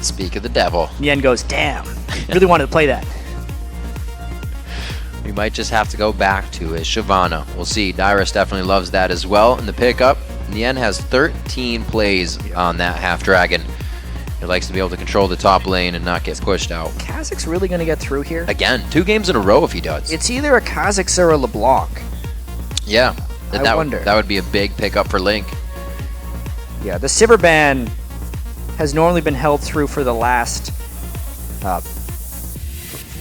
Speak of the devil. Nien goes, damn, really wanted to play that. We might just have to go back to his Shyvana. We'll see. Dyrus definitely loves that as well. In the pickup, Nien has 13 plays on that half dragon. He likes to be able to control the top lane and not get pushed out. Kha'Zix's really going to get through here? Again, 2 games in a row if he does. It's either a Kha'Zix or a LeBlanc. Yeah, I wonder. That would be a big pickup for Link. Yeah, the Sivir ban has normally been held through for the last...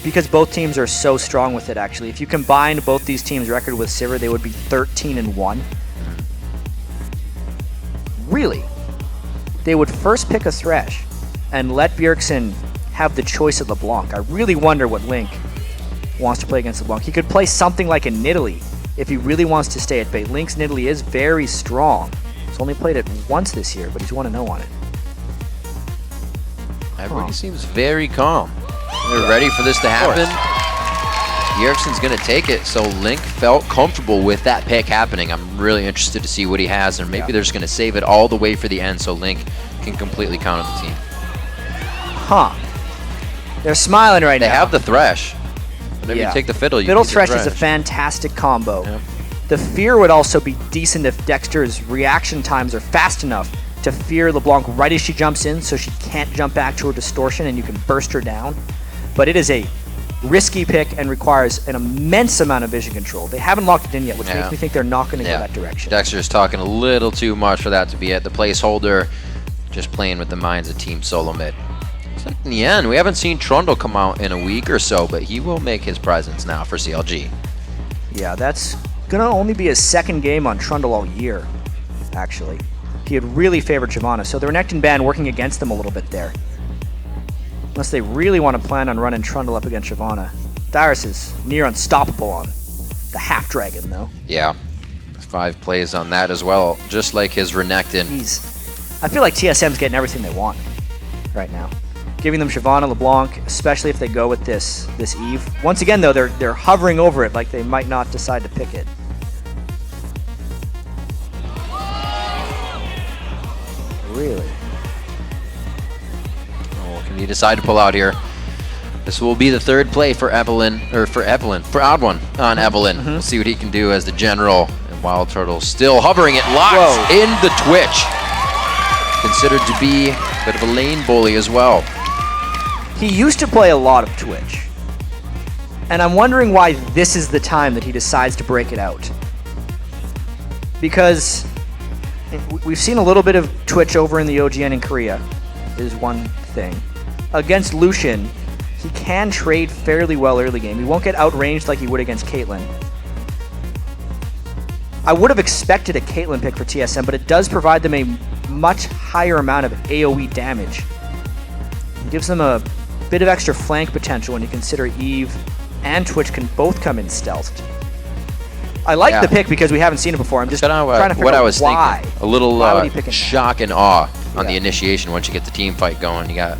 because both teams are so strong with it, actually. If you combined both these teams' record with Sivir, they would be 13-1. Really? They would first pick a Thresh and let Bjergsen have the choice of LeBlanc. I really wonder what Link wants to play against LeBlanc. He could play something like a Nidalee if he really wants to stay at bait. Link's Nidalee is very strong. He's only played it once this year, but he's 1-0 on it. Everybody seems very calm. They're ready for this to happen. Bjergsen's going to take it, so Link felt comfortable with that pick happening. I'm really interested to see what he has, and maybe they're just going to save it all the way for the end so Link can completely counter the team. Huh. They're smiling right now. They have the Thresh. Whenever you take the Fiddle, you Fiddle Thresh is a fantastic combo. Yeah. The Fear would also be decent if Dexter's reaction times are fast enough to fear LeBlanc right as she jumps in so she can't jump back to her distortion and you can burst her down. But it is a risky pick and requires an immense amount of vision control. They haven't locked it in yet, which makes me think they're not going to go that direction. Dexter's talking a little too much for that to be at the placeholder, just playing with the minds of Team Solomid. It's like Nien. We haven't seen Trundle come out in a week or so, but he will make his presence now for CLG. Yeah, that's going to only be his second game on Trundle all year, actually. He had really favored Shyvana, so the Renekton ban working against them a little bit there. Unless they really want to plan on running Trundle up against Shyvana. Dyrus is near unstoppable on the half dragon, though. Yeah, 5 plays on that as well, just like his Renekton. I feel like TSM's getting everything they want right now. Giving them Shyvana, LeBlanc, especially if they go with this Eve. Once again, though, they're hovering over it like they might not decide to pick it. Really? Oh, can he decide to pull out here? This will be the 3rd play for OddOne on Evelyn. We'll see what he can do as the general. And WildTurtle still hovering it, locked in the Twitch. Considered to be a bit of a lane bully as well. He used to play a lot of Twitch. And I'm wondering why this is the time that he decides to break it out. Because we've seen a little bit of Twitch over in the OGN in Korea, is one thing. Against Lucian, he can trade fairly well early game. He won't get outranged like he would against Caitlyn. I would have expected a Caitlyn pick for TSM, but it does provide them a much higher amount of AoE damage. It gives them a bit of extra flank potential when you consider Eve and Twitch can both come in stealthed. I like the pick because we haven't seen it before. I'm just trying to figure out why. Thinking. A little shock and awe on the initiation once you get the team fight going. You got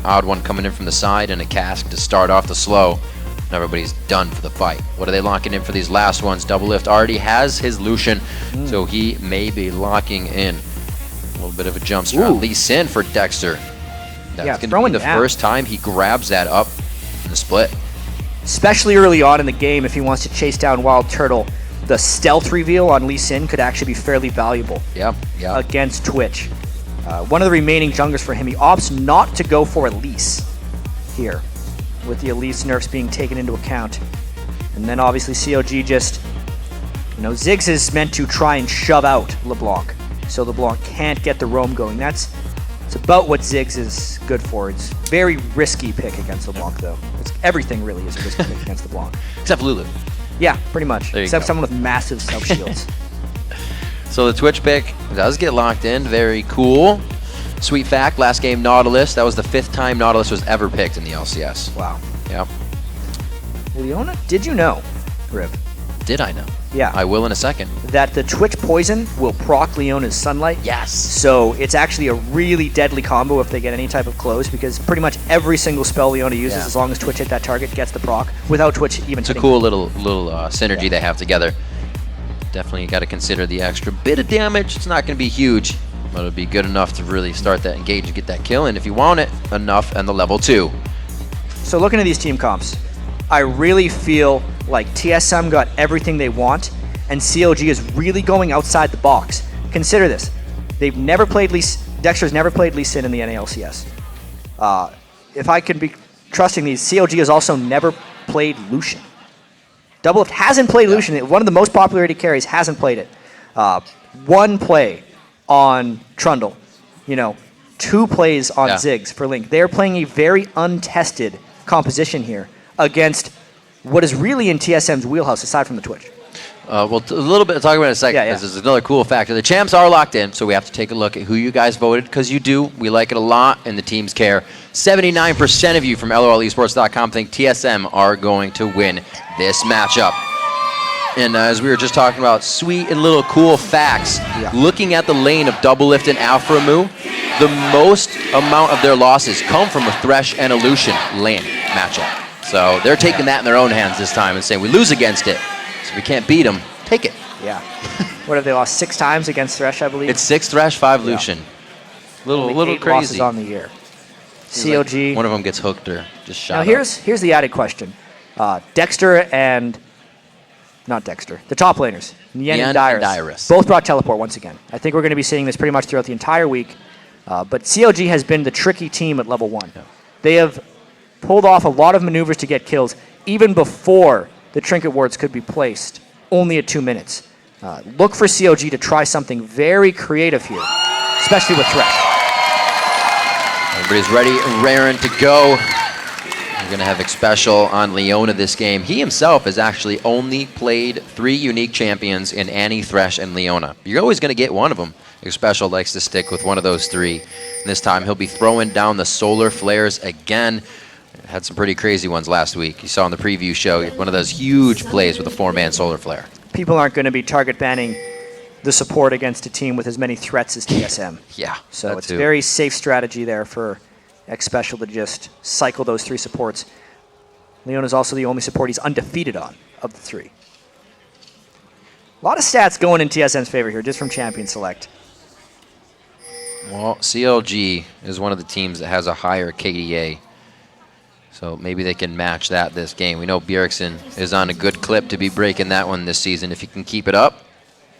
OddOne coming in from the side and a Cask to start off the slow. And everybody's done for the fight. What are they locking in for these last ones? Doublelift already has his Lucian, so he may be locking in. A little bit of a jump strat. Lee Sin for Dexter. That's going to be the first time he grabs that up in the split. Especially early on in the game, if he wants to chase down WildTurtle, the stealth reveal on Lee Sin could actually be fairly valuable against Twitch. One of the remaining junglers for him, he opts not to go for Elise here, with the Elise nerfs being taken into account. And then obviously CLG just, Ziggs is meant to try and shove out LeBlanc, so LeBlanc can't get the roam going. It's about what Ziggs is good for. It's very risky pick against LeBlanc, though. Everything really is a risky pick against LeBlanc. Except Lulu. Yeah, pretty much. Except someone with massive self-shields. So the Twitch pick does get locked in. Very cool. Sweet fact, last game Nautilus. That was the 5th time Nautilus was ever picked in the LCS. Wow. Yep. Leona, did you know, Rib? Did I know? Yeah. I will in a second. That the Twitch poison will proc Leona's Sunlight? Yes. So it's actually a really deadly combo if they get any type of close, because pretty much every single spell Leona uses, as long as Twitch hit that target, gets the proc, without Twitch even It's a cool little synergy they have together. Definitely got to consider the extra bit of damage. It's not going to be huge. but it'll be good enough to really start that engage and get that kill in if you want it enough and the level 2. So looking at these team comps, I really feel like TSM got everything they want, and CLG is really going outside the box. Consider this. They've never played Dexter's never played Lee Sin in the NA LCS. If I can be trusting these, CLG has also never played Lucian. Doublelift hasn't played Lucian. One of the most popular AD carries hasn't played it. One play on Trundle. 2 plays on Ziggs for Link. They're playing a very untested composition here against what is really in TSM's wheelhouse aside from the Twitch. Well, a little bit, talk about it in a second, because there's another cool factor. The champs are locked in, so we have to take a look at who you guys voted, because you do. We like it a lot, and the teams care. 79% of you from LOLesports.com think TSM are going to win this matchup. And as we were just talking about, sweet and little cool facts. Looking at the lane of Doublelift and Aphromoo, the most amount of their losses come from a Thresh and a Lucian lane matchup. So they're taking that in their own hands this time and saying, we lose against it. So if we can't beat them, take it. Yeah. What have they lost 6 times against Thresh, I believe? It's 6 Thresh, 5 Lucian. Little crazy. Losses on the year. CLG. Like one of them gets hooked or just shot. Now here's the added question. Dexter and not Dexter, the top laners, Nien and Dyrus, both brought teleport once again. I think we're going to be seeing this pretty much throughout the entire week. But CLG has been the tricky team at level 1. Yeah. They have pulled off a lot of maneuvers to get kills even before the trinket wards could be placed, only at 2 minutes. Look for CLG to try something very creative here, especially with Thresh. Everybody's ready and raring to go. We're going to have Xpecial on Leona this game. He himself has actually only played 3 unique champions in Annie, Thresh, and Leona. You're always going to get one of them. Xpecial likes to stick with one of those 3. And this time he'll be throwing down the solar flares again. Had some pretty crazy ones last week. You saw in the preview show one of those huge plays with a 4-man solar flare. People aren't going to be target banning the support against a team with as many threats as TSM. Yeah. So it's a very safe strategy there for Xpecial to just cycle those 3 supports. Leona's also the only support he's undefeated on of the 3. A lot of stats going in TSM's favor here, just from Champion Select. Well, CLG is one of the teams that has a higher KDA. So maybe they can match that this game. We know Bjergsen is on a good clip to be breaking that one this season if he can keep it up.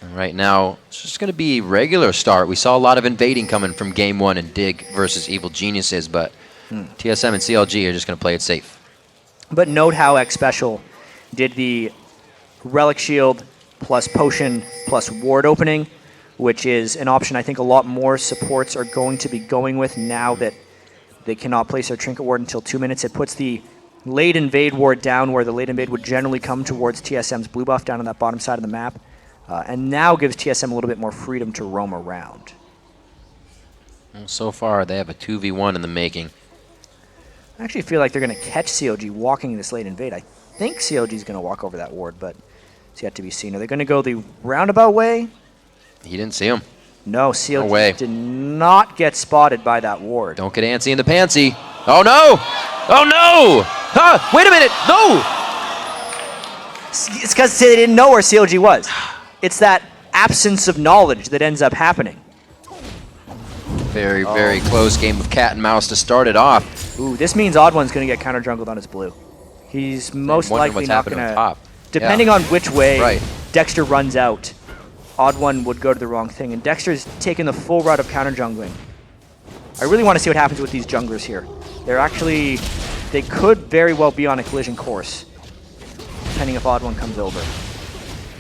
And right now, it's just going to be regular start. We saw a lot of invading coming from Game 1 and Dig versus Evil Geniuses, but TSM and CLG are just going to play it safe. But note how Xpecial did the Relic Shield plus Potion plus Ward opening, which is an option I think a lot more supports are going to be going with now that they cannot place their Trinket Ward until 2 minutes. It puts the late invade ward down where the late invade would generally come towards TSM's blue buff down on that bottom side of the map. And now gives TSM a little bit more freedom to roam around. Well, so far, they have a 2v1 in the making. I actually feel like they're going to catch CLG walking this late invade. I think CLG is going to walk over that ward, but it's yet to be seen. Are they going to go the roundabout way? He didn't see him. No, CLG did not get spotted by that ward. Don't get antsy in the pantsy. Oh, no! Oh, no! Huh, wait a minute! No! It's because they didn't know where CLG was. It's that absence of knowledge that ends up happening. Very, very close game of cat and mouse to start it off. Ooh, this means OddOne's going to get counter jungled on his blue. He's most likely not going to... Depending on which way Dexter runs out, OddOne would go to the wrong thing. And Dexter's taken the full route of counter jungling. I really want to see what happens with these junglers here. They're actually... They could very well be on a collision course, depending if OddOne comes over.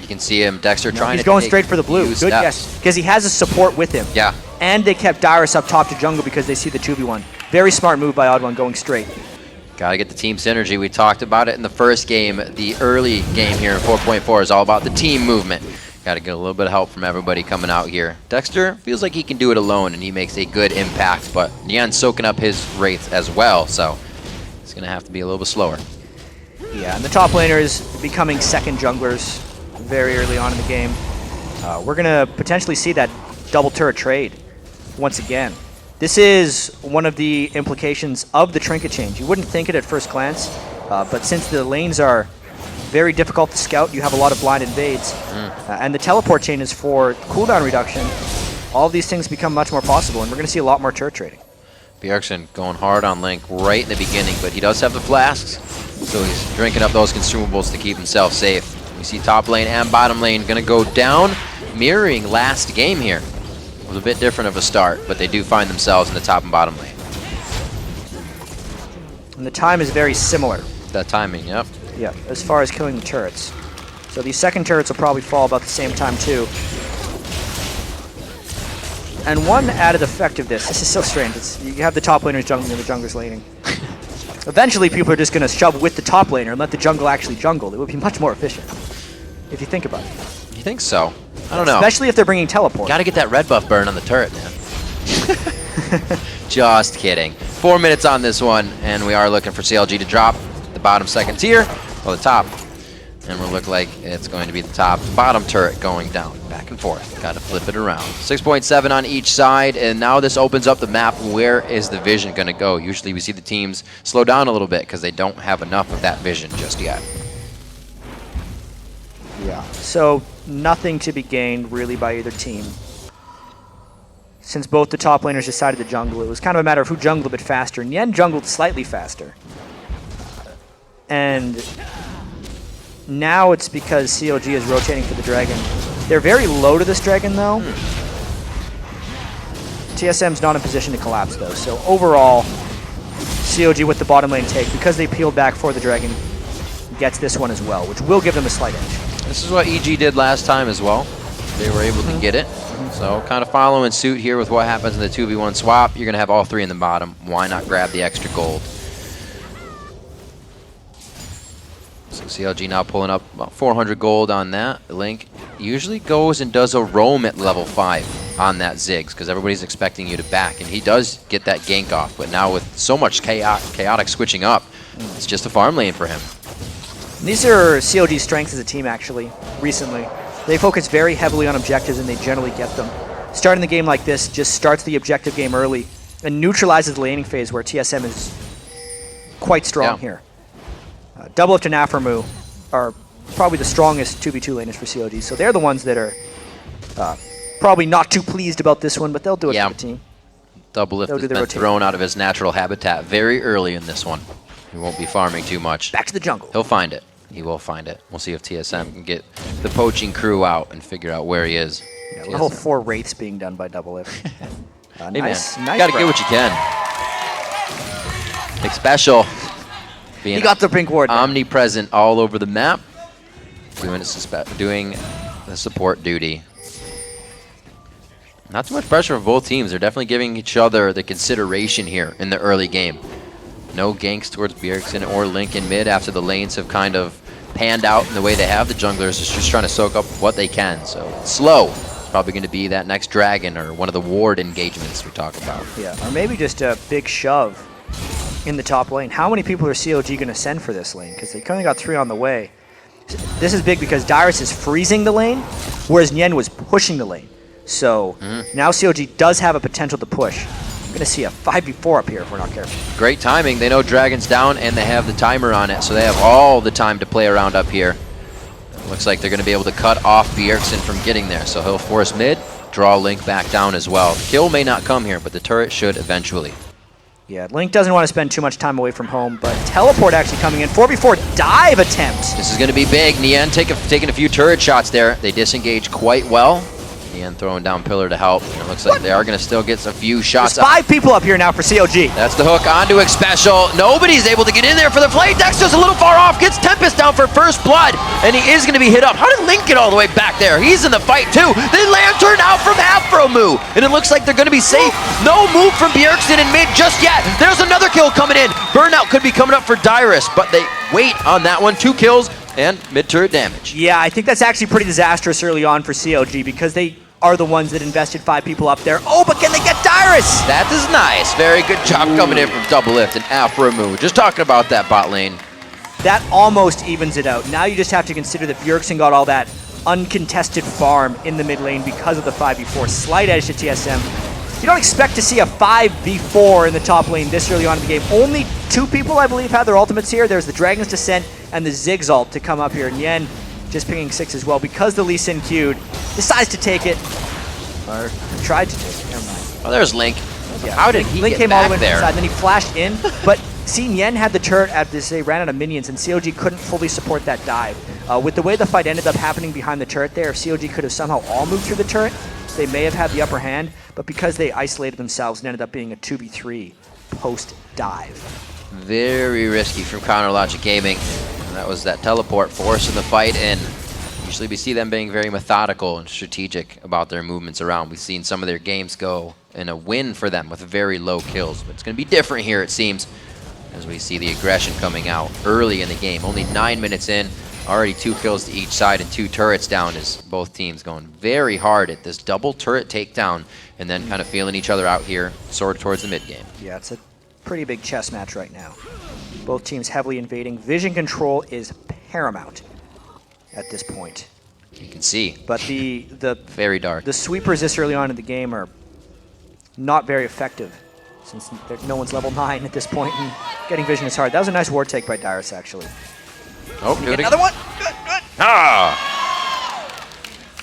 You can see him, Dexter trying to... He's going straight for the blue. Good, yes. Because he has a support with him. Yeah. And they kept Dyrus up top to jungle because they see the 2v1. Very smart move by OddOne going straight. Gotta get the team synergy. We talked about it in the first game. The early game here in 4.4 is all about the team movement. Gotta get a little bit of help from everybody coming out here. Dexter feels like he can do it alone and he makes a good impact, but Nien's soaking up his Wraith as well, so it's gonna have to be a little bit slower. Yeah, and the top laners becoming second junglers very early on in the game. We're gonna potentially see that double turret trade once again. This is one of the implications of the trinket change. You wouldn't think it at first glance, but since the lanes are very difficult to scout, you have a lot of blind invades. And the teleport chain is for cooldown reduction. all of these things become much more possible, and we're going to see a lot more turret trading. Bjergsen going hard on Link right in the beginning, but he does have the flasks, so he's drinking up those consumables to keep himself safe. We see top lane and bottom lane going to go down, mirroring last game here. It was a bit different of a start, but they do find themselves in the top and bottom lane. And the time is very similar. That timing, yep. Yeah, as far as killing the turrets. So these second turrets will probably fall about the same time too. And one added effect of this is so strange. You have the top laners jungling and the junglers laning. Eventually people are just going to shove with the top laner and let the jungle actually jungle. It would be much more efficient, if you think about it. You think so? I don't know. Especially if they're bringing teleport. Gotta get that red buff burn on the turret, man. Just kidding. 4 minutes on this one, and we are looking for CLG to drop the bottom second tier, or the top. And we'll look like it's going to be the top bottom turret going down, back and forth. Got to flip it around. 6.7 on each side, and now this opens up the map. Where is the vision going to go? Usually we see the teams slow down a little bit because they don't have enough of that vision just yet. Yeah, so nothing to be gained really by either team. Since both the top laners decided to jungle, it was kind of a matter of who jungled a bit faster. Nien jungled slightly faster. And now it's because CLG is rotating for the dragon. They're very low to this dragon, though. TSM's not in position to collapse, though. So overall, CLG with the bottom lane take, because they peeled back for the dragon, gets this one as well, which will give them a slight edge. This is what EG did last time as well. They were able to get it. So kind of following suit here with what happens in the 2v1 swap. You're going to have all three in the bottom. Why not grab the extra gold? So CLG now pulling up about 400 gold on that. Link usually goes and does a roam at level 5 on that Ziggs because everybody's expecting you to back, and he does get that gank off. But now with so much chaotic switching up, it's just a farm lane for him. These are CLG's strengths as a team, actually, recently. They focus very heavily on objectives, and they generally get them. Starting the game like this just starts the objective game early and neutralizes the laning phase where TSM is quite strong here. Doublelift and Aphromoo are probably the strongest 2v2 laners for CLG, so they're the ones that are probably not too pleased about this one, but they'll do it for the team. Doublelift has been thrown out of his natural habitat very early in this one. He won't be farming too much. Back to the jungle. He'll find it. He will find it. We'll see if TSM can get the poaching crew out and figure out where he is. Yeah, level 4 wraiths being done by Doublelift. Hey nice, man, gotta get what you can. Xpecial. He got the pink ward. Omnipresent all over the map. Doing the support duty. Not too much pressure for both teams. They're definitely giving each other the consideration here in the early game. No ganks towards Bjergsen or Link in mid after the lanes have kind of panned out in the way they have. The junglers is just trying to soak up what they can. So slow. It's probably going to be that next dragon or one of the ward engagements we talk about. Yeah, or maybe just a big shove in the top lane. How many people are CLG going to send for this lane? Because they only got 3 on the way. This is big because Dyrus is freezing the lane, whereas Nien was pushing the lane. So now CLG does have a potential to push. We're going to see a 5v4 up here if we're not careful. Great timing. They know Dragon's down and they have the timer on it, so they have all the time to play around up here. Looks like they're going to be able to cut off Bjergsen from getting there, so he'll force mid, draw Link back down as well. The kill may not come here, but the turret should eventually. Yeah, Link doesn't want to spend too much time away from home, but teleport actually coming in. 4v4 dive attempt. This is going to be big. Nien taking a few turret shots there. They disengage quite well. Nien throwing down pillar to help. And it looks like they are going to still get a few shots. There's 5 people up here now for CLG. That's the hook onto Xpecial. Nobody's able to get in there for the play. Dexter's a little far off. Gets Tempest down for first blood. And he is going to be hit up. How did Link get all the way back there? He's in the fight too. They lantern out from Aphromoo. And it looks like they're going to be safe. No move from Bjergsen in mid just yet. There's another kill coming in. Burnout could be coming up for Dyrus, but they wait on that one. 2 kills and mid-turret damage. Yeah, I think that's actually pretty disastrous early on for CLG because they are the ones that invested 5 people up there. Oh, but can they get Dyrus? That is nice. Very good job coming in from Doublelift and Aphromoo. Just talking about that bot lane. That almost evens it out. Now you just have to consider that Bjergsen got all that uncontested farm in the mid lane because of the 5v4. Slight edge to TSM. You don't expect to see a 5v4 in the top lane this early on in the game. Only 2 people, I believe, have their ultimates here. There's the Dragon's Descent and the Ziggs ult to come up here. Nien just pinging 6 as well because the Lee Sin queued. Decides to take it. Or tried to do. Never mind. Oh, there's Link. Yeah, How did he Link get came back all the way there? inside, then he flashed in. But see, Nien had the turret as they ran out of minions, and CLG couldn't fully support that dive. With the way the fight ended up happening behind the turret there, if CLG could have somehow all moved through the turret, they may have had the upper hand. But because they isolated themselves, it ended up being a 2v3 post-dive. Very risky from Counterlogic Gaming. And that was that teleport forcing the fight in. Usually we see them being very methodical and strategic about their movements around. We've seen some of their games go in a win for them with very low kills. But it's going to be different here, it seems, as we see the aggression coming out early in the game. Only 9 minutes in, already 2 kills to each side and 2 turrets down as both teams going very hard at this double turret takedown and then kind of feeling each other out here, sort of towards the mid game. Yeah, it's a pretty big chess match right now. Both teams heavily invading. Vision control is paramount at this point. You can see. But the very dark. The sweepers this early on in the game are not very effective, since no one's level 9 at this point, and getting vision is hard. That was a nice ward take by Dyrus, actually. Oh, do it another one. Good, good. Ah!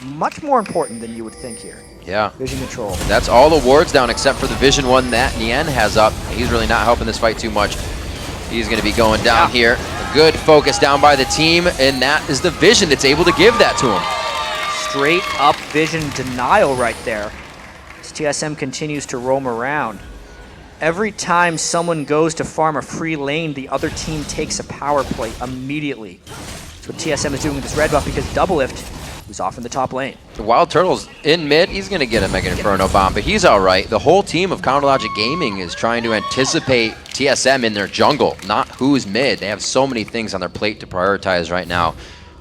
Much more important than you would think here. Yeah. Vision control. That's all the wards down except for the vision one that Nien has up. He's really not helping this fight too much. He's going to be going down here. A good focus down by the team, and that is the vision that's able to give that to him. Straight up vision denial right there. As TSM continues to roam around. Every time someone goes to farm a free lane, the other team takes a power play immediately. That's what TSM is doing with this red buff, because Doublelift is off in the top lane. The WildTurtle's in mid. He's going to get a Mega Inferno bomb, but he's all right. The whole team of Counterlogic Gaming is trying to anticipate TSM in their jungle, not who's mid. They have so many things on their plate to prioritize right now.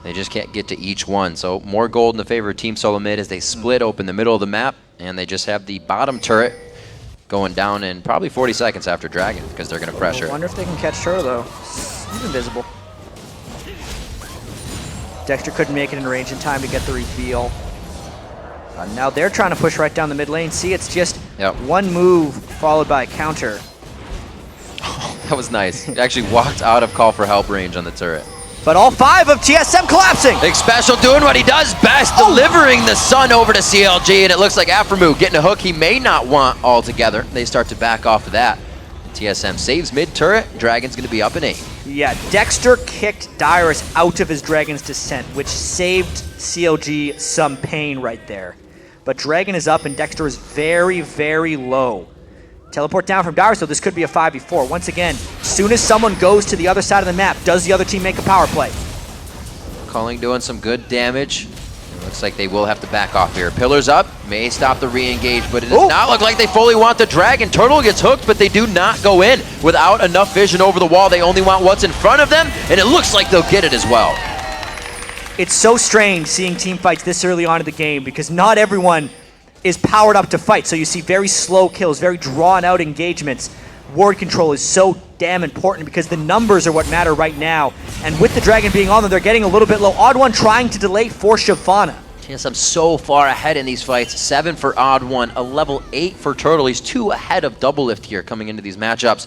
They just can't get to each one. So more gold in the favor of Team Solomid as they split open the middle of the map, and they just have the bottom turret going down in probably 40 seconds after Dragon, because they're going to pressure. I wonder if they can catch Turtle, though. He's invisible. Dexter couldn't make it in range in time to get the reveal. Now they're trying to push right down the mid lane. See, it's just one move followed by a counter. Oh, that was nice. He actually walked out of call for help range on the turret. But all 5 of TSM collapsing. Xpecial doing what he does best, delivering the sun over to CLG, and it looks like Aphromoo getting a hook he may not want altogether. They start to back off of that. TSM saves mid turret. Dragon's going to be up in 8. Yeah, Dexter kicked Dyrus out of his Dragon's Descent, which saved CLG some pain right there. But Dragon is up and Dexter is very, very low. Teleport down from Dyrus, so this could be a 5v4. Once again, soon as someone goes to the other side of the map, does the other team make a power play? Culling doing some good damage. It looks like they will have to back off here. Pillars up, may stop the re-engage, but it does not look like they fully want the Dragon. Turtle gets hooked, but they do not go in without enough vision over the wall. They only want what's in front of them, and it looks like they'll get it as well. It's so strange seeing team fights this early on in the game, because not everyone is powered up to fight. So you see very slow kills, very drawn out engagements. Ward control is so damn important because the numbers are what matter right now. And with the Dragon being on them, they're getting a little bit low. OddOne trying to delay for Shyvana. TSM so far ahead in ththese fights. 7 for OddOne, a level 8 for Turtle. He's 2 ahead of Doublelift here coming into these matchups.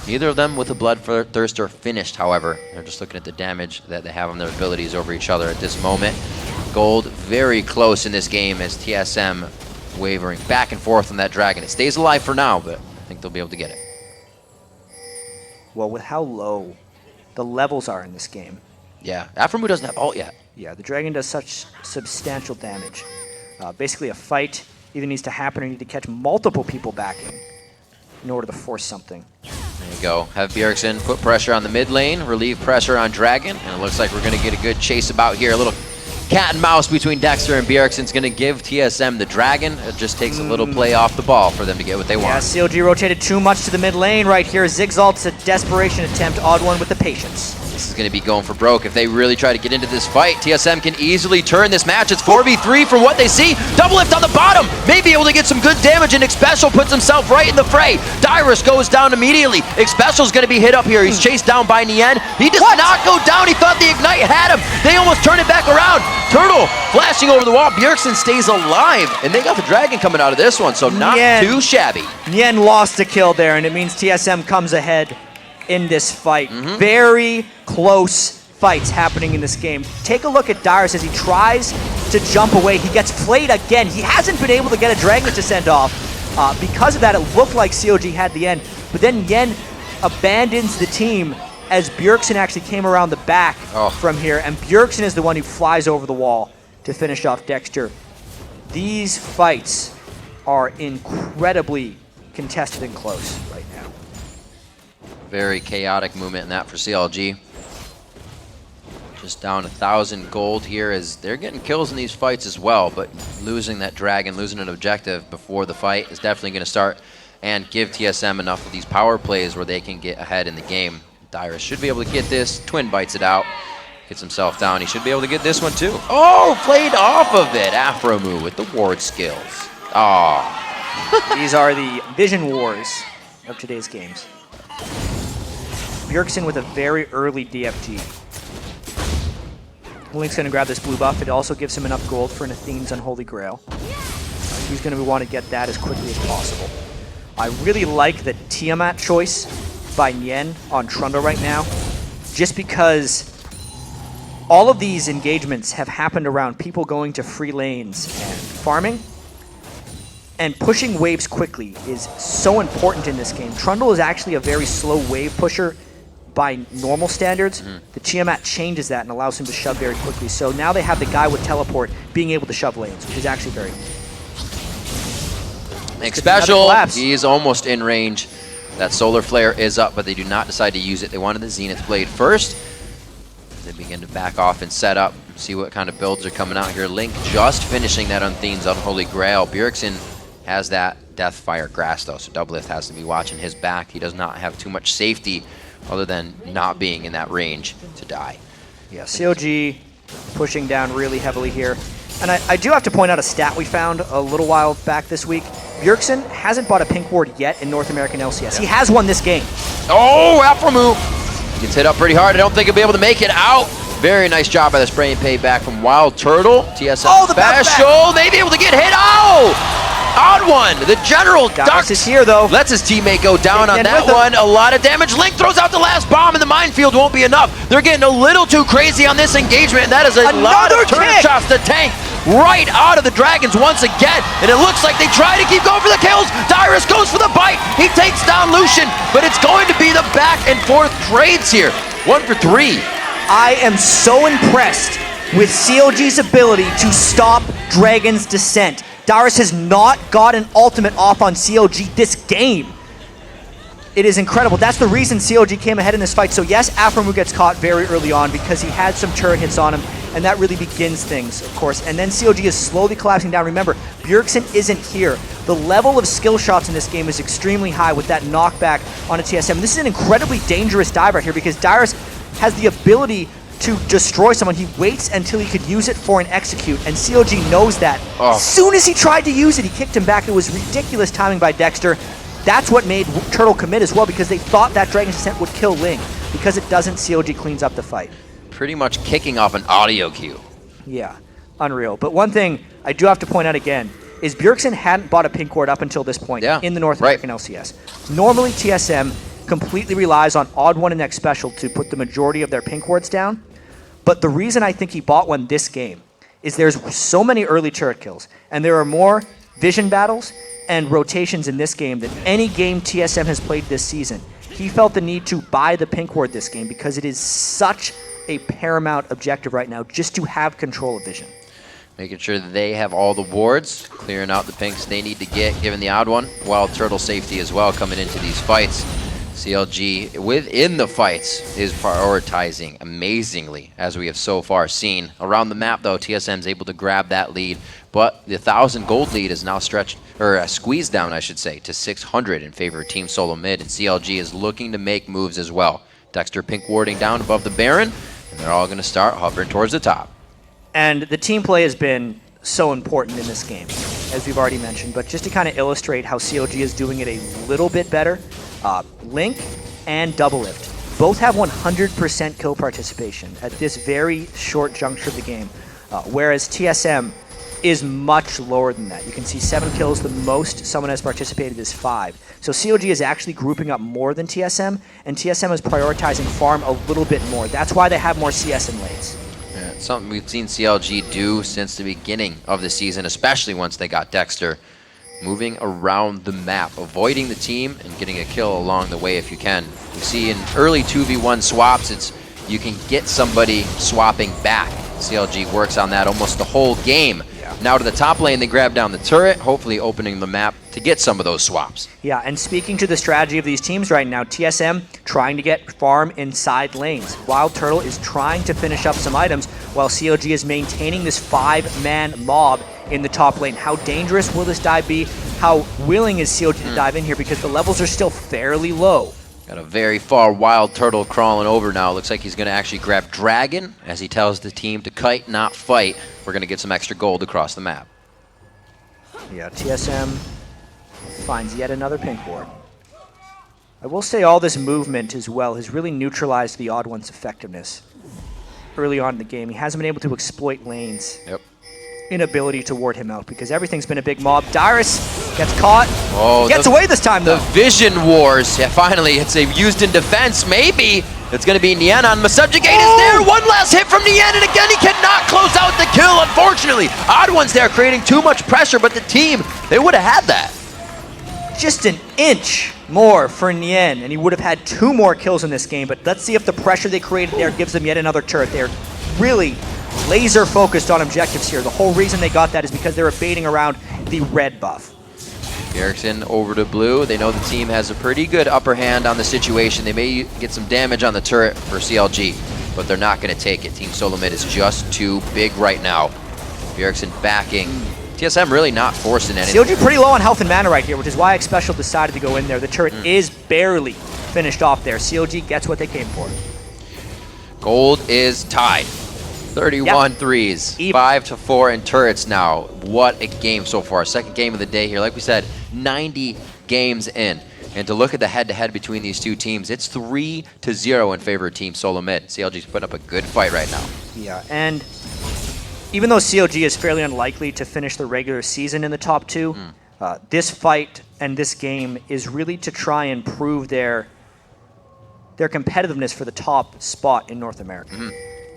Neither of them with a Bloodthirst are finished, however. They're just looking at the damage that they have on their abilities over each other at this moment. Gold very close in this game as TSM wavering back and forth on that Dragon. It stays alive for now, but I think they'll be able to get it. Well, with how low the levels are in this game. Yeah, Aphromoo doesn't have ult yet. Yeah, the Dragon does such substantial damage. Basically, a fight either needs to happen or you need to catch multiple people backing in order to force something. There you go. Have Bjergsen put pressure on the mid lane, relieve pressure on Dragon, and it looks like we're going to get a good chase about here. A little cat and mouse between Dexter and Bjergsen's going to give TSM the Dragon. It just takes a little play off the ball for them to get what they want. Yeah, CLG rotated too much to the mid lane right here. Ziggs ult's a desperation attempt. OddOne with the patience. This is going to be going for broke. If they really try to get into this fight, TSM can easily turn this match. It's 4v3 from what they see. Doublelift on the bottom. May be able to get some good damage, and Xpecial puts himself right in the fray. Dyrus goes down immediately. Xpecial's going to be hit up here. He's chased down by Nien. He does not go down. He thought the Ignite had him. They almost turn it back around. Turtle flashing over the wall. Bjergsen stays alive, and they got the Dragon coming out of this one, so not too shabby. Nien lost a kill there, and it means TSM comes ahead in this fight. Very close fights happening in this game. Take a look at Dyrus as he tries to jump away. He gets played again. He hasn't been able to get a Dragon to send off. Because of that, it looked like CLG had the end. But then Nien abandons the team as Bjergsen actually came around the back from here. And Bjergsen is the one who flies over the wall to finish off Dexter. These fights are incredibly contested and close right now. Very chaotic movement in that for CLG. Just down 1,000 gold here as they're getting kills in these fights as well, but losing that dragon, losing an objective before the fight is definitely going to start and give TSM enough of these power plays where they can get ahead in the game. Dyrus should be able to get this. Twin bites it out, gets himself down. He should be able to get this one too. Oh, played off of it. Aphromoo with the ward skills. Oh. These are the vision wars of today's games. Bjergsen with a very early DFG. Link's going to grab this blue buff. It also gives him enough gold for an Athene's Unholy Grail. He's going to want to get that as quickly as possible. I really like the Tiamat choice by Nien on Trundle right now, just because all of these engagements have happened around people going to free lanes and farming, and pushing waves quickly is so important in this game. Trundle is actually a very slow wave pusher by normal standards. The Tiamat changes that and allows him to shove very quickly. So now they have the guy with teleport being able to shove lanes, which is actually very Xpecial, he's almost in range. That Solar Flare is up, but they do not decide to use it. They wanted the Zenith Blade first. They begin to back off and set up, see what kind of builds are coming out here. Link just finishing that Unthine's Unholy Grail. Bjergsen has that Deathfire Grass though, so Doublelift has to be watching his back. He does not have too much safety other than not being in that range to die. Yeah, CLG pushing down really heavily here. And I do have to point out a stat we found a little while back this week. Bjergsen hasn't bought a pink ward yet in North American LCS. He has one this game. Oh, Aphromoo gets hit up pretty hard. I don't think he'll be able to make it out. Very nice job by the spray and payback from WildTurtle. TSM Xpecial, maybe able to get hit. Oh! OddOne, the general ducks is here though. Lets his teammate go down on that one. A lot of damage. Link throws out the last bomb, and the minefield won't be enough. They're getting a little too crazy on this engagement, and that is a lot of turn shots to tank right out of the Dragons once again. And it looks like they try to keep going for the kills. Dyrus goes for the bite. He takes down Lucian, but it's going to be the back and forth trades here. 1 for 3. I am so impressed with CLG's ability to stop Dragon's descent. Dyrus has not got an ultimate off on CLG this game. It is incredible. That's the reason CLG came ahead in this fight. So yes, Aphromoo gets caught very early on because he had some turret hits on him, and that really begins things, of course. And then CLG is slowly collapsing down. Remember, Bjergsen isn't here. The level of skill shots in this game is extremely high with that knockback on a TSM. This is an incredibly dangerous dive right here because Dyrus has the ability to destroy someone. He waits until he could use it for an execute, and CLG knows that. As soon as he tried to use it, he kicked him back. It was ridiculous timing by Dexter. That's what made Turtle commit as well, because they thought that Dragon's Descent would kill Ling. Because it doesn't, CLG cleans up the fight. Pretty much kicking off an audio cue. Yeah, unreal. But one thing I do have to point out again is Bjergsen hadn't bought a pink ward up until this point in the North American LCS. Normally TSM completely relies on OddOne and Xpecial to put the majority of their pink wards down. But the reason I think he bought one this game is there's so many early turret kills, and there are more vision battles and rotations in this game than any game TSM has played this season. He felt the need to buy the pink ward this game because it is such a paramount objective right now just to have control of vision. Making sure that they have all the wards, clearing out the pinks they need to get, given the OddOne. WildTurtle safety as well coming into these fights. CLG within the fights is prioritizing amazingly, as we have so far seen. Around the map though, TSM's able to grab that lead, but the 1,000 gold lead is now stretched, or squeezed down I should say, to 600 in favor of Team Solomid, and CLG is looking to make moves as well. Dexter pink warding down above the Baron, and they're all going to start hovering towards the top. And the team play has been so important in this game, as we've already mentioned, but just to kind of illustrate how CLG is doing it a little bit better, Link and Doublelift both have 100% kill participation at this very short juncture of the game, whereas TSM is much lower than that. You can see 7 kills. The most someone has participated is 5. So CLG is actually grouping up more than TSM, and TSM is prioritizing farm a little bit more. That's why they have more CS in lanes. Yeah, Something we've seen CLG do since the beginning of the season, especially once they got Dexter. Moving around the map, avoiding the team, and getting a kill along the way if you can. You see in early 2v1 swaps, you can get somebody swapping back. CLG works on that almost the whole game. Yeah. Now to the top lane, they grab down the turret, hopefully opening the map to get some of those swaps. Yeah, and speaking to the strategy of these teams right now, TSM trying to get farm inside lanes. WildTurtle is trying to finish up some items, while CLG is maintaining this 5-man mob in the top lane. How dangerous will this dive be? How willing is CLG to dive in here? Because the levels are still fairly low. Got a very far WildTurtle crawling over now. Looks like he's going to actually grab Dragon as he tells the team to kite, not fight. We're going to get some extra gold across the map. Yeah, TSM finds yet another pink ward. I will say all this movement as well has really neutralized TheOddOne's effectiveness early on in the game. He hasn't been able to exploit lanes. Yep. Inability to ward him out because everything's been a big mob. Dyrus gets caught. Oh, gets away this time though. The vision wars. Yeah, finally, it's used in defense. Maybe it's going to be Nien on Subjugate is there. One last hit from Nien, and again he cannot close out the kill. Unfortunately, OddOne's there creating too much pressure, but the team, they would have had that. Just an inch more for Nien, and he would have had 2 more kills in this game. But let's see if the pressure they created there gives them yet another turret. They're really laser focused on objectives here. The whole reason they got that is because they were baiting around the red buff. Bjergsen over to blue. They know the team has a pretty good upper hand on the situation. They may get some damage on the turret for CLG, but they're not going to take it. Team Solomid is just too big right now. Bjergsen backing. TSM really not forcing anything. CLG pretty low on health and mana right here, which is why Xpecial decided to go in there. The turret is barely finished off there. CLG gets what they came for. Gold is tied. 31 threes, 5-4 in turrets now. What a game so far. Second game of the day here. Like we said, 90 games in. And to look at the head-to-head between these two teams, it's 3-0 in favor of Team Solomid. CLG's putting up a good fight right now. Yeah, and even though CLG is fairly unlikely to finish the regular season in the top 2, this fight and this game is really to try and prove their competitiveness for the top spot in North America.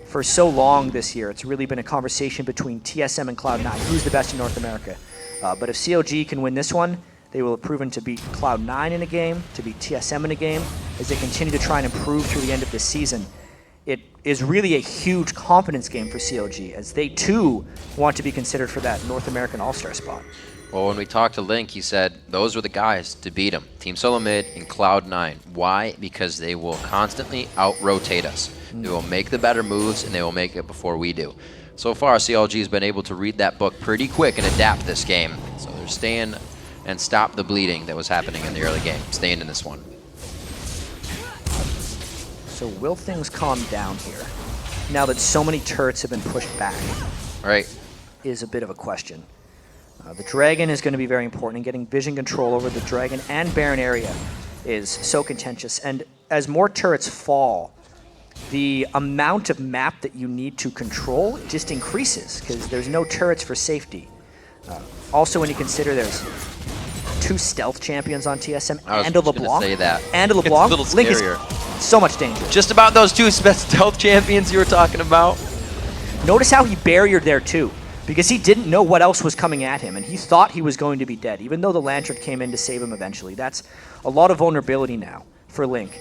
For so long this year, it's really been a conversation between TSM and Cloud9. Who's the best in North America? But if CLG can win this one, they will have proven to beat Cloud9 in a game, to beat TSM in a game, as they continue to try and improve through the end of this season. It is really a huge confidence game for CLG, as they too want to be considered for that North American All-Star spot. Well, when we talked to Link, he said those were the guys to beat him. Team Solomid and Cloud9. Why? Because they will constantly out-rotate us. They will make the better moves, and they will make it before we do. So far, CLG has been able to read that book pretty quick and adapt this game. So they're staying and stop the bleeding that was happening in the early game. Staying in this one. So will things calm down here, now that so many turrets have been pushed back? Right. Is a bit of a question. The Dragon is going to be very important, and getting vision control over the Dragon and Baron area is so contentious. And as more turrets fall, the amount of map that you need to control just increases, because there's no turrets for safety. Also, when you consider there's 2 stealth champions on TSM and a LeBlanc. Say that. And a LeBlanc. It's a little Link scarier. is so much danger. Just about those 2 stealth champions you were talking about. Notice how he barriered there too, because he didn't know what else was coming at him, and he thought he was going to be dead, even though the Lantern came in to save him eventually. That's a lot of vulnerability now for Link.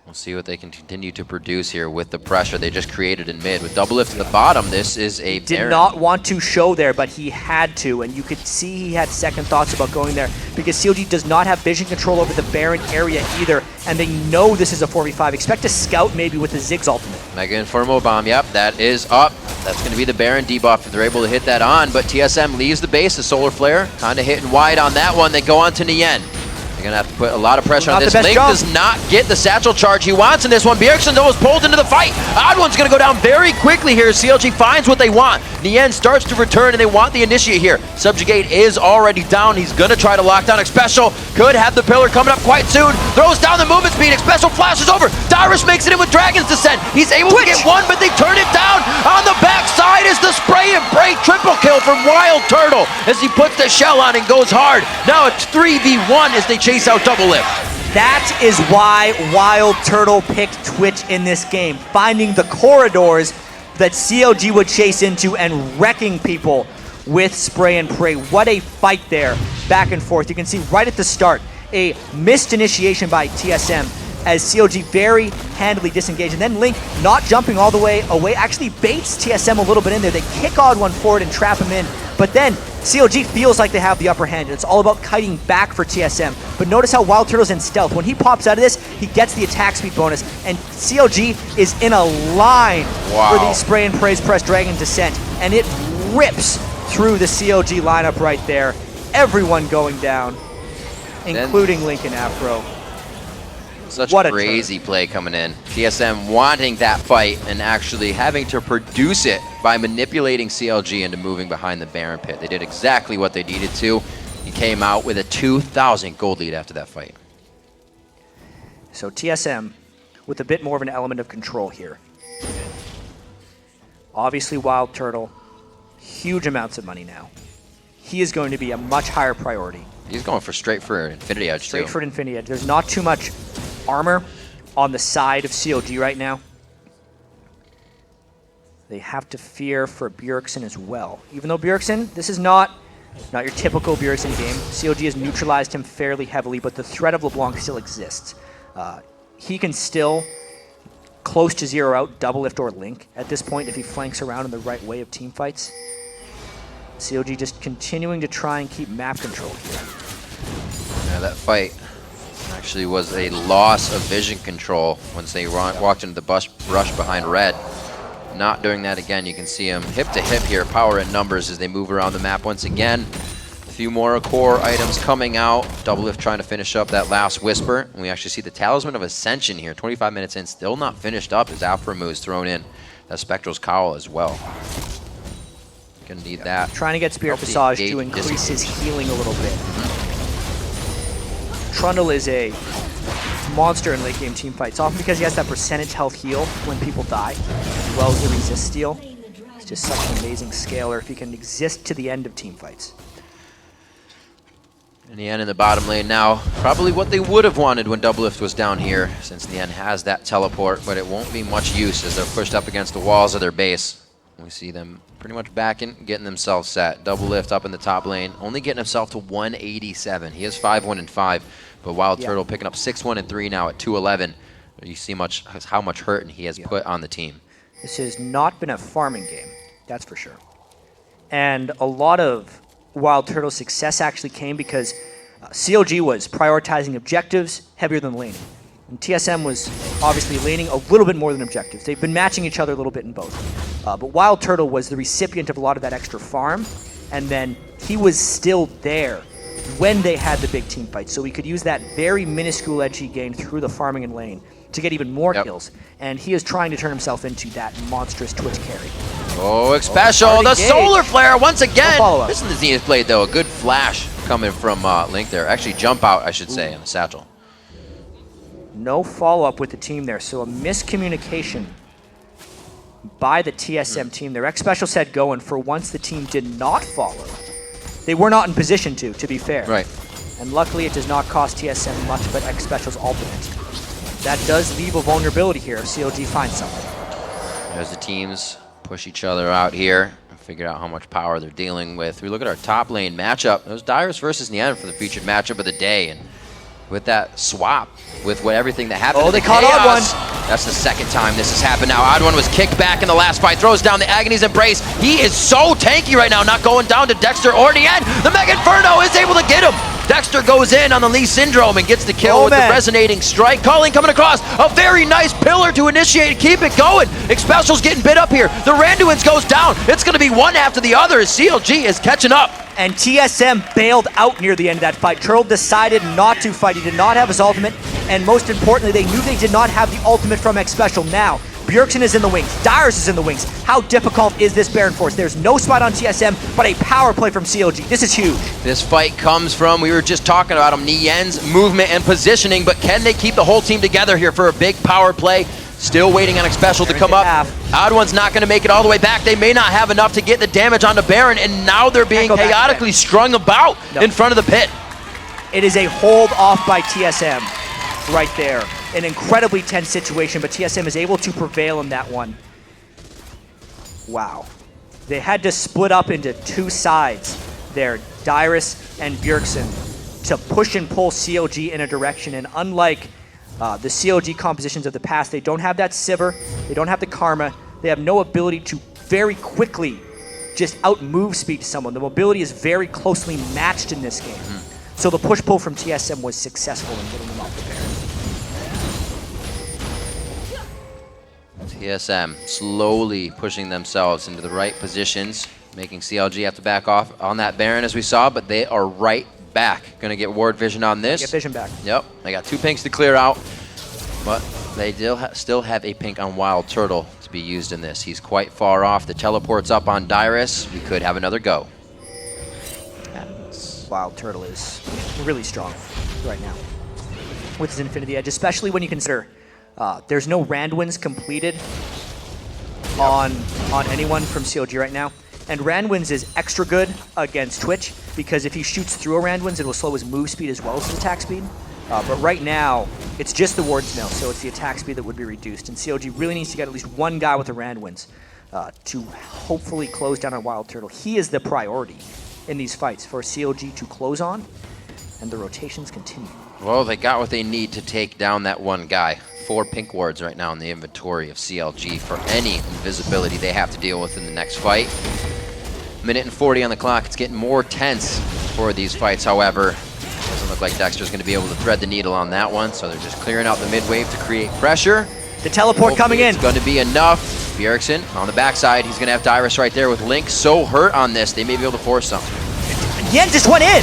We'll see what they can continue to produce here with the pressure they just created in mid. With Doublelift at the bottom, this is a did not want to show there, but he had to, and you could see he had second thoughts about going there, because CLG does not have vision control over the Baron area either, and they know this is a 4v5. Expect a scout maybe with the Ziggs ultimate. Mega Aphromoo bomb, yep, that is up. That's going to be the Baron debuff if they're able to hit that on, but TSM leaves the base. The Solar Flare kind of hitting wide on that one. They go on to Nien. They're going to have to put a lot of pressure on this. Link does not get the satchel charge he wants in this one. Bjergsen almost pulled into the fight. OddOne's going to go down very quickly here. CLG finds what they want. Nien starts to return, and they want the initiate here. Subjugate is already down. He's going to try to lock down Xpecial. Could have the pillar coming up quite soon. Throws down the movement speed. Xpecial flashes over. Dyrus makes it in with Dragon's Descent. He's able to get one, but they turn it down. On the backside is the spray and pray triple kill from WildTurtle as he puts the shell on and goes hard. Now it's 3v1 as they chase out Doublelift. That is why WildTurtle picked Twitch in this game. Finding the corridors that CLG would chase into and wrecking people with spray and pray. What a fight there, back and forth. You can see right at the start, a missed initiation by TSM as CLG very handily disengaged. And then Link not jumping all the way away, actually baits TSM a little bit in there. They kick OddOne forward and trap him in. But then CLG feels like they have the upper hand. It's all about kiting back for TSM. But notice how WildTurtle's in stealth. When he pops out of this, he gets the attack speed bonus. And CLG is in a line for the spray and praise press dragon descent. And it rips through the CLG lineup right there. Everyone going down, including Link and Aphro. Such a crazy play coming in. TSM wanting that fight and actually having to produce it by manipulating CLG into moving behind the Baron pit. They did exactly what they needed to. He came out with a 2,000 gold lead after that fight. So TSM with a bit more of an element of control here. Obviously WildTurtle, huge amounts of money now. He is going to be a much higher priority. He's going straight for Infinity Edge, Straight for Infinity Edge. There's not too much armor on the side of CLG right now. They have to fear for Bjergsen as well. Even though Bjergsen, this is not your typical Bjergsen game. CLG has neutralized him fairly heavily, but the threat of LeBlanc still exists. He can still close to zero out Doublelift or Link at this point if he flanks around in the right way of team fights. CLG just continuing to try and keep map control here. Yeah, that fight actually was a loss of vision control once they walked into the rush behind red. Not doing that again. You can see him hip to hip here, power in numbers as they move around the map once again. A few more core items coming out. Doublelift trying to finish up that last whisper. And we actually see the Talisman of Ascension here, 25 minutes in, still not finished up as Aphromoo is thrown in. That Spectral's Cowl as well. Gonna need that. Trying to get Spirit Visage to increase his healing a little bit. Trundle is a monster in late game team fights, often because he has that percentage health heal when people die, as well as the resist steal. It's just such an amazing scaler if he can exist to the end of team fights. Nien in the bottom lane now. Probably what they would have wanted when Doublelift was down here, since Nien has that teleport, but it won't be much use as they're pushed up against the walls of their base. We see them pretty much backing, getting themselves set. Doublelift up in the top lane, only getting himself to 187. He is 5-1-5, but WildTurtle picking up 6-1-3 now at 211. You see how much hurt he has put on the team. This has not been a farming game, that's for sure. And a lot of WildTurtle's success actually came because CLG was prioritizing objectives heavier than laning. And TSM was obviously laning a little bit more than objectives. They've been matching each other a little bit in both. But WildTurtle was the recipient of a lot of that extra farm, and then he was still there when they had the big team fight. So we could use that very minuscule edge he gained through the farming and lane to get even more kills. And he is trying to turn himself into that monstrous Twitch carry. Oh, Xpecial, the solar flare once again. This is the Zenith Blade though, a good flash coming from Link there. Actually jump out, I should say, in the satchel. No follow-up with the team there, so a miscommunication by the TSM team. Their Xpecial said go, and for once the team did not follow. They were not in position to be fair. Right. And luckily it does not cost TSM much but Xpecial's ultimate. That does leave a vulnerability here if CLG finds something. As the teams push each other out here and figure out how much power they're dealing with. We look at our top lane matchup. It was Dyrus versus Nien for the featured matchup of the day. And with that swap, with everything that happened. Oh, they caught OddOne. That's the second time this has happened now. OddOne was kicked back in the last fight, throws down the Agony's Embrace. He is so tanky right now, not going down to Dexter or Nien. The Mega Inferno is able to get him. Dexter goes in on the Lee Syndrome and gets the kill with the resonating strike. Colleen coming across, a very nice pillar to initiate and keep it going. Xpecial's getting bit up here. The Randuin's goes down. It's going to be one after the other as CLG is catching up. And TSM bailed out near the end of that fight. Turtle decided not to fight. He did not have his ultimate. And most importantly, they knew they did not have the ultimate from Xpecial. Now, Bjergsen is in the wings. Dyrus is in the wings. How difficult is this Baron Force? There's no spot on TSM, but a power play from CLG. This is huge. This fight comes from, we were just talking about him, Nien's movement and positioning, but can they keep the whole team together here for a big power play? Still waiting on Xpecial to come up. OddOne's not going to make it all the way back. They may not have enough to get the damage onto Baron, and now they're being chaotically strung about in front of the pit. It is a hold off by TSM right there. An incredibly tense situation, but TSM is able to prevail in that one. Wow. They had to split up into two sides there, Dyrus and Bjergsen, to push and pull CLG in a direction. And unlike the CLG compositions of the past, they don't have that Sivir, they don't have the Karma, they have no ability to very quickly just out-move speed someone. The mobility is very closely matched in this game. So the push-pull from TSM was successful in getting them off the Baron. TSM slowly pushing themselves into the right positions, making CLG have to back off on that Baron as we saw, but they are right back. Gonna get ward vision on this. Get vision back. Yep, they got 2 pinks to clear out, but they still have a pink on WildTurtle to be used in this. He's quite far off. The teleport's up on Dyrus. We could have another go. WildTurtle is really strong right now with his Infinity Edge, especially when you consider there's no Randwins completed on anyone from CLG right now. And Randwins is extra good against Twitch because if he shoots through a Randwins, it will slow his move speed as well as his attack speed. But right now, it's just the ward snail, so it's the attack speed that would be reduced. And CLG really needs to get at least one guy with a Randwins to hopefully close down on WildTurtle. He is the priority in these fights for CLG to close on, and the rotations continue. Well, they got what they need to take down that one guy. 4 pink wards right now in the inventory of CLG for any invisibility they have to deal with in the next fight. Minute and 40 on the clock. It's getting more tense for these fights, however. Doesn't look like Dexter's going to be able to thread the needle on that one, so they're just clearing out the mid wave to create pressure. The teleport coming in. It's going to be enough. Bjergsen on the backside. He's going to have Dyrus right there with Link so hurt on this. They may be able to force something. Nien just went in.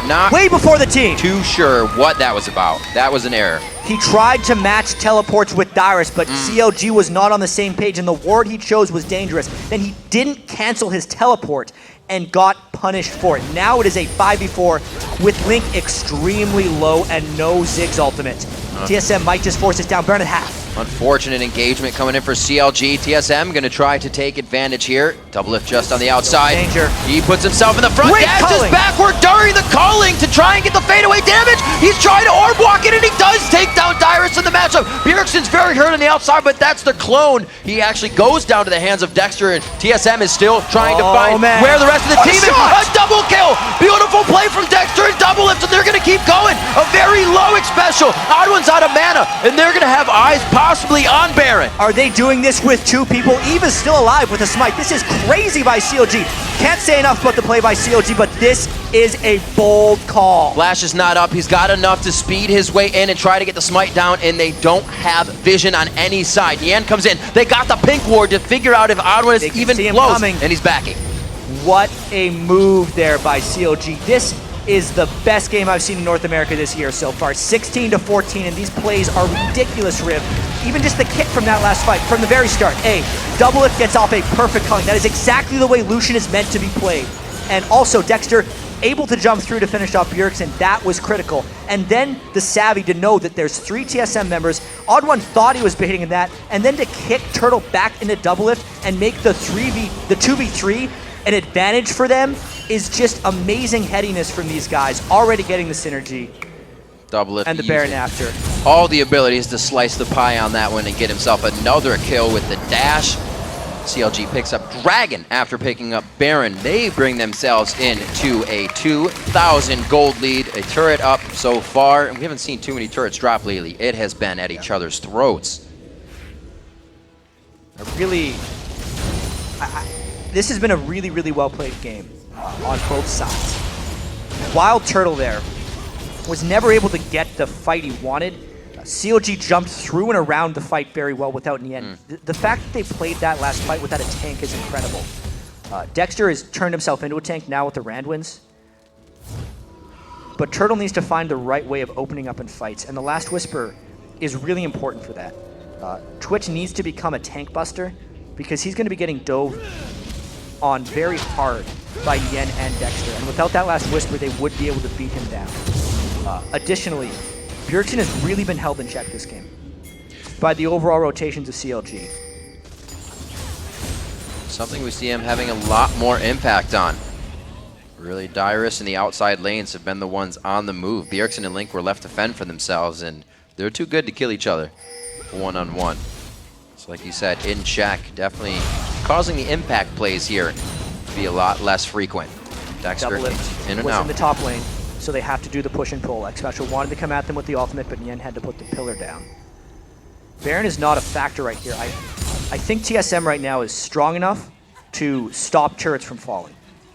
Not way before the team. Too sure what that was about. That was an error. He tried to match teleports with Dyrus, but CLG was not on the same page, and the ward he chose was dangerous. Then he didn't cancel his teleport and got punished for it. Now it is a 5v4 with Link extremely low and no Ziggs ultimate. TSM might just force it down. Baron at half. Unfortunate engagement coming in for CLG. TSM going to try to take advantage here. Doublelift just on the outside. Danger. He puts himself in the front. Great Dashes calling. backward during the calling to try and get the fadeaway damage. He's trying to orb walk it, and he does take down Dyrus in the matchup. Bjergsen's very hurt on the outside, but that's the clone. He actually goes down to the hands of Dexter, and TSM is still trying to find where the rest of the team is. A double kill. Beautiful play from Dexter and Doublelift, and they're going to keep going. A very low Xpecial. OddOne's out of mana, and they're going to have eyes possibly on Baron. Are they doing this with 2 people? Eva's still alive with a smite. This is crazy by CLG. Can't say enough about the play by CLG, but this is a bold call. Flash is not up. He's got enough to speed his way in and try to get the smite down, and they don't have vision on any side. Nien comes in. They got the pink ward to figure out if OddOne is even close, and he's backing. What a move there by CLG. This is the best game I've seen in North America this year so far. 16-14, and these plays are ridiculous, Riv. Even just the kick from that last fight, from the very start. Doublelift gets off a perfect calling. That is exactly the way Lucian is meant to be played. And also, Dexter able to jump through to finish off Bjergsen. That was critical. And then the savvy to know that there's 3 TSM members. OddOne thought he was hitting in that, and then to kick Turtle back into Doublelift and make the 2v3 an advantage for them is just amazing headiness from these guys. Already getting the synergy. Doublelift and the Baron after. All the abilities to slice the pie on that one and get himself another kill with the dash. CLG picks up Dragon after picking up Baron. They bring themselves into a 2,000 gold lead. A turret up so far, and we haven't seen too many turrets drop lately. It has been at each other's throats. This has been a really, really well-played game on both sides. WildTurtle there was never able to get the fight he wanted. CLG jumped through and around the fight very well without Nien. The fact that they played that last fight without a tank is incredible. Dexter has turned himself into a tank now with the Randwins. But Turtle needs to find the right way of opening up in fights, and the Last Whisper is really important for that. Twitch needs to become a tank buster because he's going to be getting dove on very hard by Nien and Dexter, and without that Last Whisper, they would be able to beat him down. Additionally, Bjergsen has really been held in check this game by the overall rotations of CLG. Something we see him having a lot more impact on. Really, Dyrus and the outside lanes have been the ones on the move. Bjergsen and Link were left to fend for themselves, and they're too good to kill each other one-on-one. So like you said, in check, definitely causing the impact plays here to be a lot less frequent. Dexter Doublelift in and was out. in the top lane, so they have to do the push and pull. Xpecial wanted to come at them with the ultimate, but Nien had to put the pillar down. Baron is not a factor right here. I think TSM right now is strong enough to stop turrets from falling.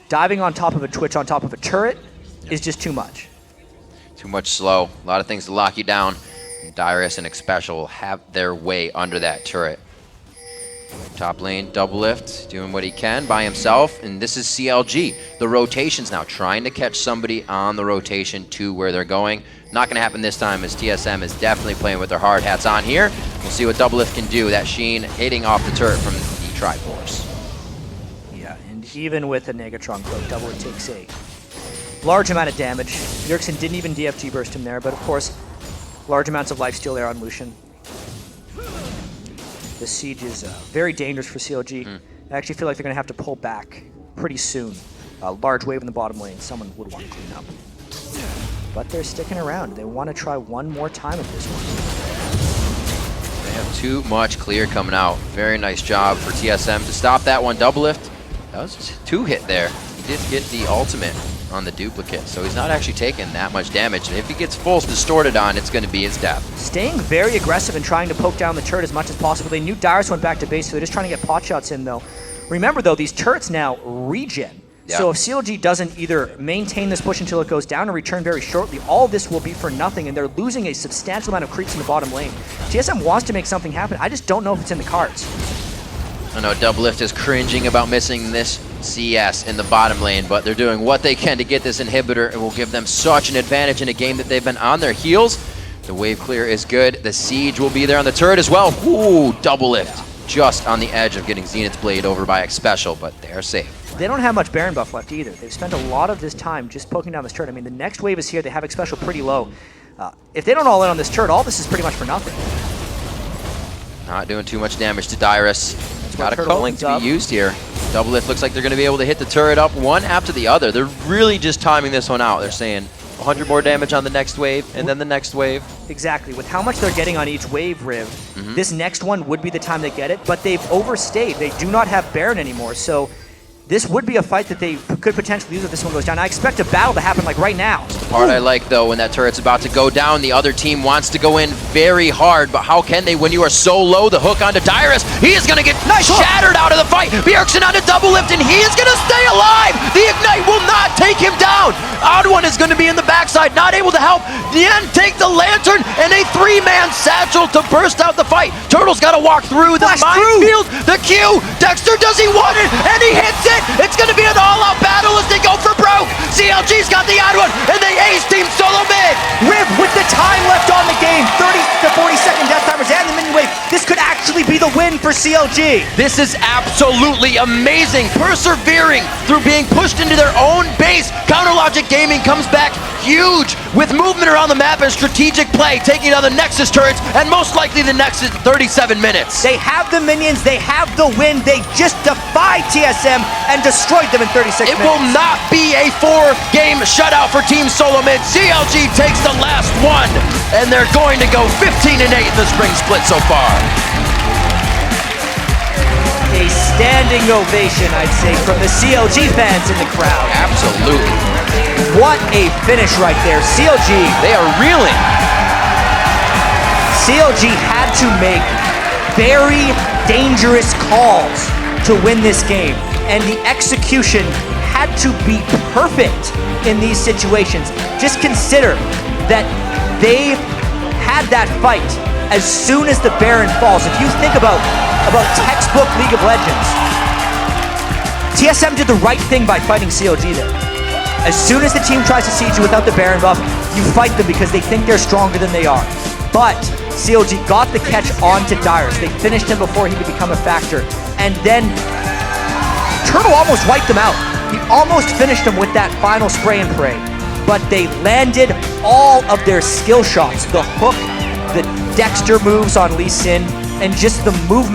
Diving on top of a Twitch on top of a turret is just too much. Too much slow. A lot of things to lock you down. Dyrus and Xpecial will have their way under that turret. Top lane, Doublelift, doing what he can by himself, and this is CLG. The rotations now, trying to catch somebody on the rotation to where they're going. Not going to happen this time, as TSM is definitely playing with their hard hats on here. We'll see what Doublelift can do. That Sheen hitting off the turret from the Triforce. Yeah, and even with a Negatron cloak, Doublelift takes a large amount of damage. Bjergsen didn't even DFT burst him there, but of course, large amounts of life steal there on Lucian. The siege is very dangerous for CLG. I actually feel like they're going to have to pull back pretty soon. A large wave in the bottom lane, someone would want to clean up. But they're sticking around. They want to try one more time at this one. They have too much clear coming out. Very nice job for TSM to stop that one. Doublelift, that was a 2-hit there. He did get the ultimate on the duplicate, so he's not actually taking that much damage. And if he gets full distorted on, it's going to be his death. Staying very aggressive and trying to poke down the turret as much as possible. They knew Dyrus went back to base, so they're just trying to get pot shots in, though. Remember, though, these turrets now regen. Yeah. So if CLG doesn't either maintain this push until it goes down or return very shortly, all this will be for nothing, and they're losing a substantial amount of creeps in the bottom lane. TSM wants to make something happen. I just don't know if it's in the cards. I know Doublelift is cringing about missing this CS in the bottom lane, but they're doing what they can to get this inhibitor. It will give them such an advantage in a game that they've been on their heels. The wave clear is good. The siege will be there on the turret as well. Ooh, Doublelift. Just on the edge of getting Zenith's Blade over by Xpecial, but they're safe. They don't have much Baron buff left either. They've spent a lot of this time just poking down this turret. I mean, the next wave is here. They have Xpecial pretty low. If they don't all in on this turret, all this is pretty much for nothing. Not doing too much damage to Dyrus. Got a culling to be used here. Doublelift looks like they're going to be able to hit the turret up one after the other. They're really just timing this one out. They're saying 100 more damage on the next wave, and then the next wave. Exactly. With how much they're getting on each wave, Riv, this next one would be the time they get it, but they've overstayed. They do not have Baron anymore, so this would be a fight that they could potentially lose if this one goes down. I expect a battle to happen like right now. The part I like, though, when that turret's about to go down, the other team wants to go in very hard, but how can they when you are so low? The hook onto Dyrus. He is going to get shattered out of the fight. Bjergsen onto Doublelift, and he is going to stay alive. The Ignite will not take him down. OddOne is going to be in the backside, not able to help. Nien take the Lantern and a 3-man satchel to burst out the fight. Turtle's got to walk through the minefield. The Q. Dexter, does he want it? And he hits it. It's going to be an all-out battle as they go for broke. CLG's got the OddOne, and they ace team Solomid. Riv, with the time left on the game, 30 to 40-second death timers and the minion wave, this could actually be the win for CLG. This is absolutely amazing. Persevering through being pushed into their own base. Counter Logic Gaming comes back huge with movement around the map and strategic play, taking down the Nexus turrets, and most likely the Nexus 37 minutes. They have the minions, they have the win, they just defied TSM and destroyed them in 36 minutes. It will not be a 4-game shutout for Team Solomid. CLG takes the last one, and they're going to go 15-8 in the spring split so far. A standing ovation, I'd say, from the CLG fans in the crowd. Absolutely. What a finish right there. CLG. They are reeling. CLG had to make very dangerous calls to win this game, and the execution had to be perfect in these situations. Just consider that they had that fight as soon as the Baron falls. If you think about textbook League of Legends, TSM did the right thing by fighting CLG there. As soon as the team tries to siege you without the Baron buff, you fight them because they think they're stronger than they are. But CLG got the catch onto Dyrus. They finished him before he could become a factor. And then Turtle almost wiped them out. He almost finished them with that final spray and pray. But they landed all of their skill shots. The hook, the Dexter moves on Lee Sin, and just the movement